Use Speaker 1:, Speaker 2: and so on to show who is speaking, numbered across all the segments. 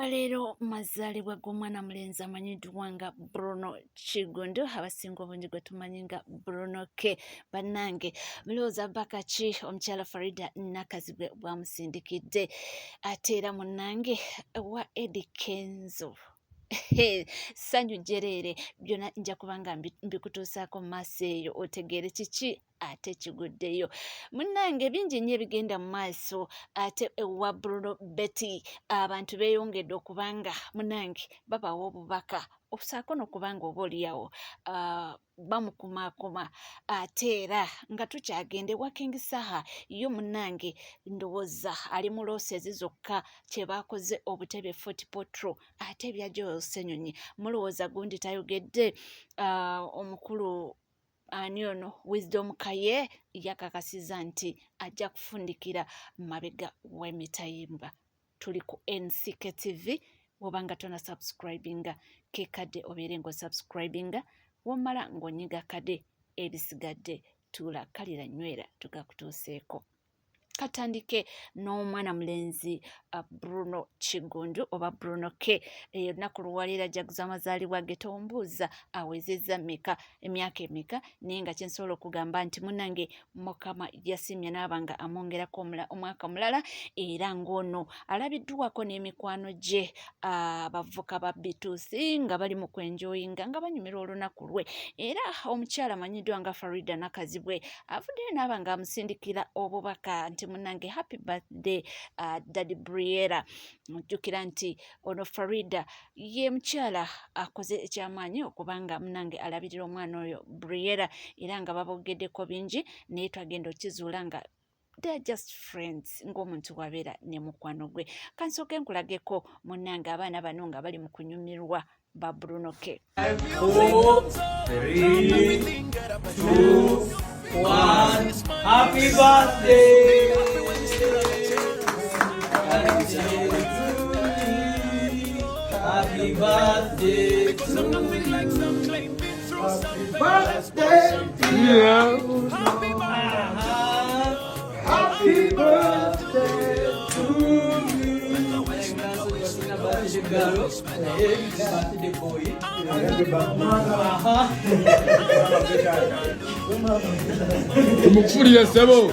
Speaker 1: Olwaleero mazaalibwa g'omwana mulenzi amanyiddwa nga Bruno Kigundu abasinga obungi gwe tumanyi nga Bruno K. Bannange mulowooza bbaka ki omukyala Farida Nakazibwe bwamusindikidde ate era munnange wa Eddie Kenzo ssanyu jjereere byonna nja kubanga mbikutuusaako mu maaso eyo otegeere kiki ate kiguddeyo munnange bingi nnyo ebigenda mu maaso ate ewa Bruno Betty abantu beeyongedde okubanga munnange babawa obubaka okusaako n'okubanga oba oliawo bamukumaakuma ate era nga tukyagenda ewa King Saha yo munnange ndowooza ali mu loosezi zokka kye baakoze obutebe Fort Potro ate ebyajjo Ssenyonyi mulowooza gundi tayogedde omukulu ani ono Wisdom Kaye yakakasiza nti ajja kufundikira mabega w'emitayimba. Tuli ku NCK TV wobanga tona subscribinga kekadde obeere ng'osubscribinga womala ng'onyiga kade ebisigadde tuula kalira nywera tugakutuuseeko. Katandike n'omwana mulenzi Bruno Kigundu oba Bruno K. Olunaku luwalira ajaguza amazaalibwa ge tombuuza awezezza emyaka emeka naye nga kyensobola okugamba nti munnange Mukama yasimya n'abanga amwongerako omwaka mulala era ng'ono alabiddwako n'emikwano gye abavuka ba bituusi nga bali mu kwenjoyinga nga banyumira olunaku lwe era omukyala amanyiddwa nga Farida Nakazibwe avuddeyo n'abanga amusindikira obubaka nti munnange happy birthday Daddy Briera. Ojjukira nti ono Farida ye mukyala akoze ekyamaanyi okubanga munnange alabirira omwana oyo Briera era nga babogeddeko bingi naye twagenda okizuula nga they're just friends ng'omuntu wabeera ne mukwano gwe. Kansooke nkulageko munnange abaana bano nga bali mu kunyumirwa ba Bruno K.
Speaker 2: 4, 3, 2, 1. Happy birthday! Happy birthday to you. Happy birthday, dear. Happy birthday to you. Birthday boy.
Speaker 3: Umukuriye sebo.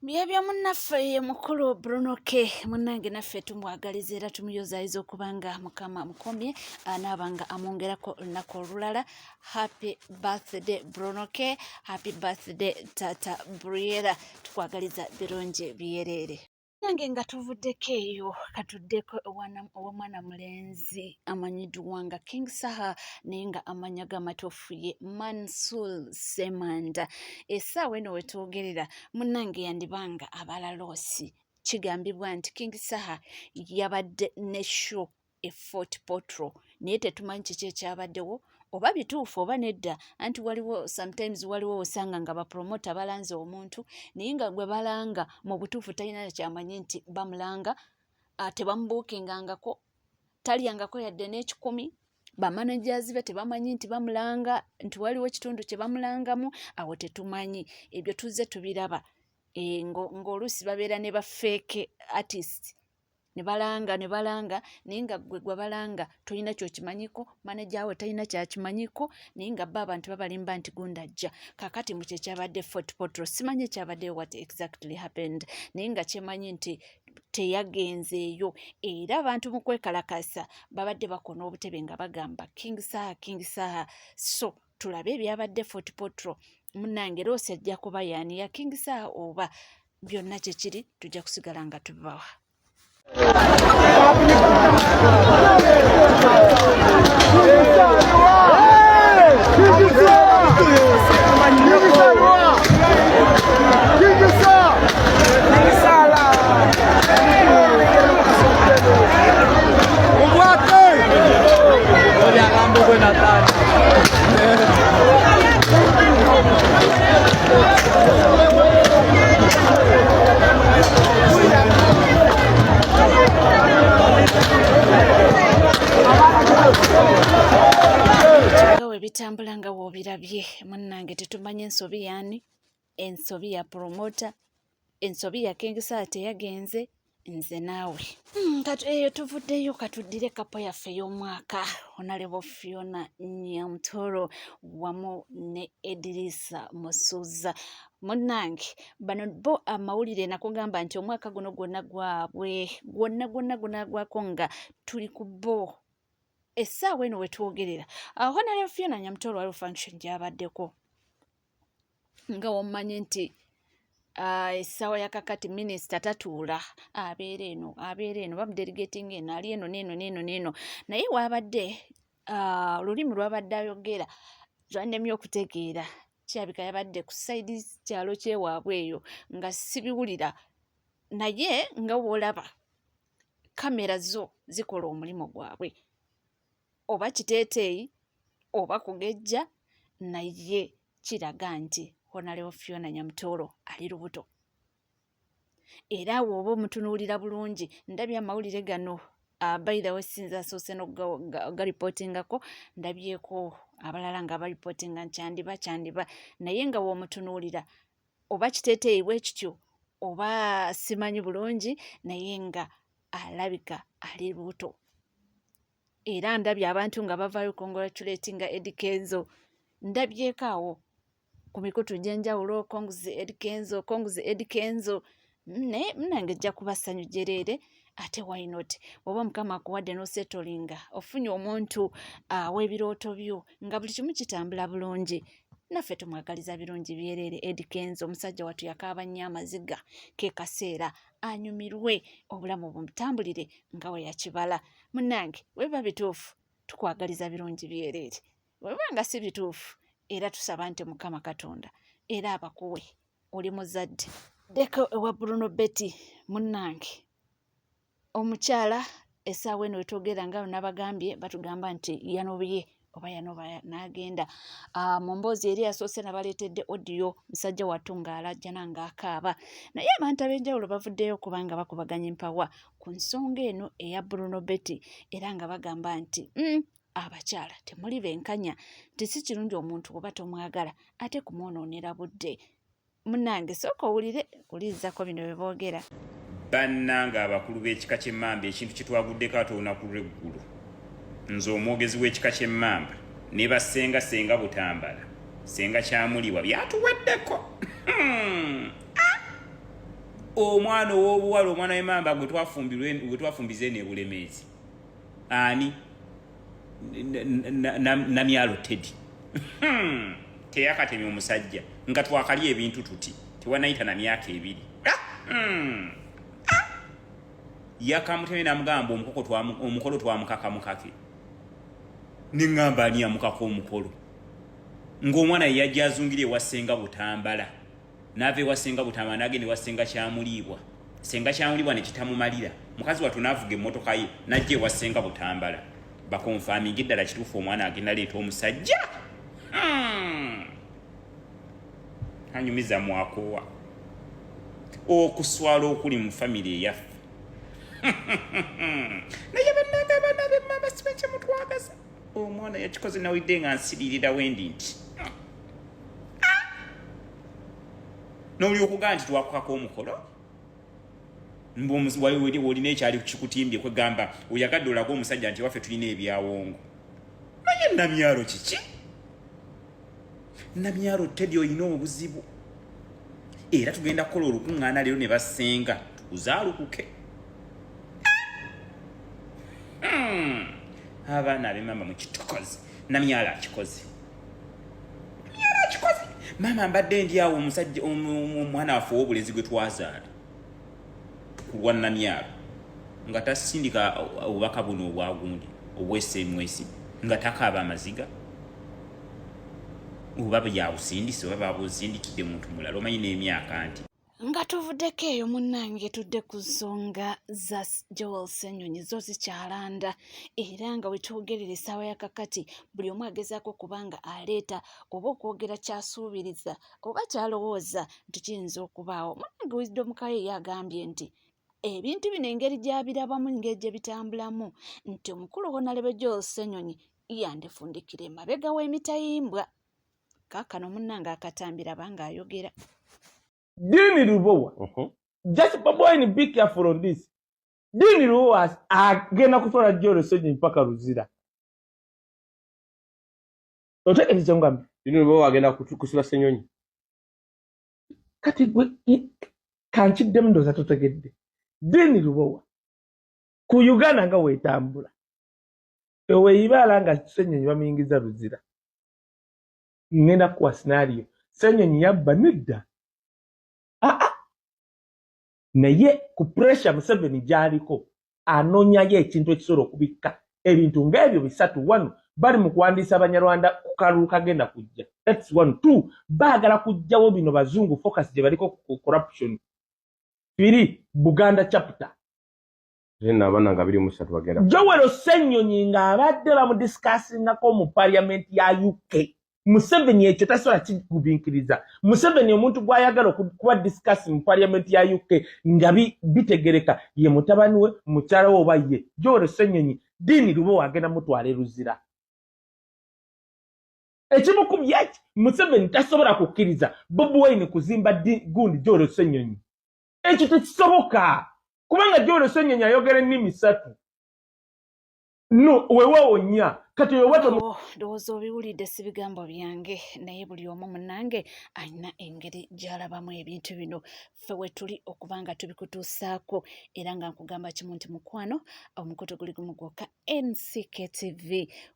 Speaker 1: Byebya munnaffe ye mukulu Bruno K. Munnange naffe tumwagaliza era tumuyozaayiza okubanga Mukama mukomye anaabanga amwongerako olunaku olulala. Happy birthday Bruno K. Happy birthday Tata Briera. Tukwagaliza birungi byereere. Nange nga tuvuddeko eyo katuddeko ow'omwana mulenzi amanyiddwa nga King Saha naye nga amanya g'amatofu ye Mansul Semanda. Essaawa eno wetwogerera munnange yandibanga abalaloosi kigambibwa nti King Saha yabadde ne show e Fort Potro naye tetumanyi kiki ekyabaddewo oba bituufu oba nedda anti sometimes waliwo osanga nga bapromota balanze omuntu naye nga gwe balanga mu butuufu talina kyamanyi nti bamulanga tebamubuukingangako talyangako yadde n'ekikumi bamanagers be tebamanyi nti bamulanga nti waliwo ekitundu kye bamulangamu awo tetumanyi ebyo tuzze tubiraba ng'oluusi babeera ne bafeeke artist ne balanga naye nga gwe balanga tolina kyokimanyiko manager we talina kyakimanyiko naye nga abantu babalimba nti gundajja kakati mu kyekyabadde Fort Potro simanyi ekyabadde what exactly happened naye nga kyemanyi nti teyagenzeeyo era abantu mu kwekalakasa babadde bakona obutebe nga bagamba King Saha so tulabe ebyabadde Fort Potro munnange loosi ajja kuba yaani ya King Saha oba byonna kyekiri tujja kusigala nga tubibawa. Bitambula nga woobirabye munnange tetumanyi ensobi yaani ensobi ya promota, ensobi ya Kingisa teyagenze, nze naawe. Tuvuddeyo katuddire kapo yaffe y'omwaka Honorable Fiona Nyamutoro wamu ne Edrisa Musuza. Munnange bano bo amawulire nakugamba nti omwaka guno gwonna gwabwe gwonna gwako nga tuli ku bo essaawa eno wetwogerera. Honorable Fiona Nyamutoro waliwo function gyabaddeko nga wammanyi nti essaawa ya kakati minisita tatuula abeera eno bamudelegating eno ali eno neeno naye waabadde olulimi lwabadde ayogera lwannemye okutegeera kirabika yabadde ku saidi kyalo kyewaabwe eyo nga sibiwulira naye nga woolaba kamera zo zikola omulimu gwabwe oba kiteeteeyi oba kugejja naye kiraga nti Honorable Fiona Nyamutoro ali lubuto. Era woba omutunuulira bulungi ndabye amawulire gano abaira wesinza asoose n'ogaripotingako ndabyeko abalala nga baripotinga kyandiba naye nga w'omutunuulira oba kiteeteeyi bwe kityo oba simanyi bulungi naye nga alabika ali lubuto. Era ndabye abantu nga bavaayo congratulatinga Eddie Kenzo ndabyeko awo ku mikutu gyenjawulo konguzi Eddie Kenzo naye munange ejja kuba ssanyu jereere ate why not oba mukama akuwadde n'osetolinga ofunye omuntu w'ebirooto byo nga buli kimu kitambula bulungi naffe tumwagaliza birungi byereere Eddie Kenzo omusajja wattu yakaaba nnyo amaziga ke kaseera anyumirwe obulamu bumutambulire nga we yakibala. Munnange weba bituufu tukwagaliza birungi byereere weba nga si bituufu era tusaba nti Mukama Katonda era abakuwe oli muzadde. Deko ewa Bruno Betty munnange omukyala essaawa eno wetwogera nga nabagambye batugamba nti yanobye oba yanoba n'agenda mu mboozi eri asoose nabaleetedde audio musajja wattu ng'alajja nangaakaaba naye abantu ab'enjawulo bavuddeyo kubanga bakubaganya empawa ku nsonga eno eya Bruno Betty era nga bagamba nti abakyala temuli benkanya nti si kirungi omuntu oba tomwagala ate kumwonoonera budde. Munnange sooka owulirizzako bino bye boogera.
Speaker 3: Bannange abakulu b'ekika ky'emmamba ekintu kye twaguddeko ate olunaku lw'eggulu nze omwogezi w'ekika ky'emmamba ne basenga Butambala senga Kyamuliwa byatuweddeko. Omwana ow'obuwala omwana w'emmamba gwe twafumbize n'ebulemeezi ani Namyalo Teddy teyakatemya omusajja nga twakalya ebintu tuti tewanayita na myaka 2 yakamuteme namugamba omukolo twamukakamukake neŋŋamba ani yamukako omukolo ng'omwana yeyajja azungire ewasenga Butambala n'ava ewasenga Butambala n'agenda ewasenga Kyamuliibwa senga Kyamuliibwa ne kitamumalira mukazi wattu n'avuga emmotoka ye n'ajja ewasenga Butambala bakonfaaminga eddala kituufu omwana agenda leeta omusajja anyumiza mwakowa okuswala okuli mu famire eyaffe naye bannanga b'emmamba sibe kye mutwagaza omwana yakikoze nawidde nga nsiririra wendi nti n'oli okugaa nti twakukako omukolo olina ekyali kikutimbye kwegamba oyagadde olaga omusajja nti waffe tulina ebyawongo naye Namyalo kiki Namyalo Teddy olina obuzibu era tugenda kukola olukuŋŋaana leero ne basenga tukuzaalukuke abaana ab'emmamba mukitukoze Namyalo akikoze maama mbadde ndi awo omusajja omwana waffe ow'obulezi gwe twazaala kulwa Namyalo nga tasindika obubaka buno obwagundi obwesemwesi nga takaaba amaziga oba byabusindise oba babuzindikidde muntu mulala omanyi n'emyaka nti
Speaker 1: nga tuvuddeko eyo munnange tudde ku nsonga za Joel Ssenyonyi zo zikyalanda era nga wetwogerera essaawa ya kakati buli omu agezaako kubanga aleeta oba okwogera kyasuubiriza oba kyalowooza nti kiyinza okubaawo. Munnange Wisdom Kaye yagambye nti ebintu bino engeri gy'abirabamu engeri gye bitambulamu nti omukulu Honorable Joel Ssenyonyi yandifundikira emabega w'emitayimbwa. Kaakano munnange akatambira banga ayogera
Speaker 4: Dini Lubowa. Just Boboy be careful on this. Dini Lubowa agenda kutwala Joe Lusenyi mpaka Ruzira. Otegeeza ngambi.
Speaker 5: Dini Lubowa agenda kusiba Ssenyonyi.
Speaker 4: Kati kankiddemu ndowooza totegedde. Dini Lubowa ku Uganda nga weetambula. Eweeyibaala nga Ssenyonyi bamuyingiza Ruzira. Ngenda kuwa scenario. Ssenyonyi yabba nedda. Naye ku pressure Museveni gy'aliko anoonyayo ekintu ekisobola okubikka ebintu ng'ebyo bisatu. One, bali mu kuwandiisa Abanyarwanda ku kalulu kagenda kujja. That's one. Two, baagala kuggyawo bino bazungu focus gye baliko ku corruption. 3, Buganda chapter.
Speaker 5: Abana nga 23 bagenda.
Speaker 4: Joel Ssenyonyi ng'abadde bamudiscussingako mu parliament ya UK. Museveni ekyo tasobola kigubinkiriza. Museveni omuntu gw'ayagala okuba discuss mu parliament ya UK nga bitegereka ye mutabani we mukyala we oba ye. Joel Ssenyonyi Dini Lubowa agenda mutwala Ruzira. Ekimukubye eki Museveni tasobola kukkiriza Bobi Wine kuzimba gundi Joel Ssenyonyi. Ekyo tekisoboka kubanga Joel Ssenyonyi ayogera ennimi 3. No, wewewo nnya. Kati weweto
Speaker 1: ndowooza obiwulidde si bigambo byange naye buli omu munnange alina engeri gy'alabamu ebintu bino ffe we tuli okuba nga tubikutuusaako era nga nkugamba kimu nti mukwano omukutu guli gumu gwokka NCKTV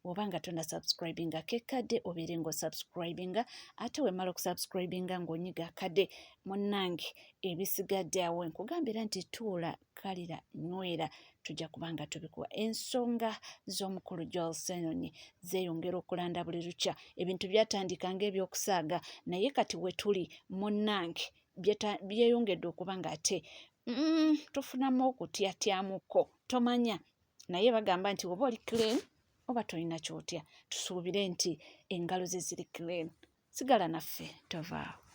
Speaker 1: oba nga tonna subscribinga kekkadde obeere ng'osubscribinga ate wemala okusubscribinga ng'onyiga akadde munnange ebisigadde awo nkugambira nti tuula kalira nywera tujja kubanga tubikuwa ensonga z'omukulu Joel Ssenyonyi zeeyongera okulanda buli lukya ebintu byatandika ng'ebyokusaaga naye kati we tuli munnange byeyongedde okuba nga ate tufunamu okutyatyamuko tomanya naye bagamba nti oba oli clean oba tolina kyotya tusuubire nti engalo ze ziri clean sigala naffe tovaawo.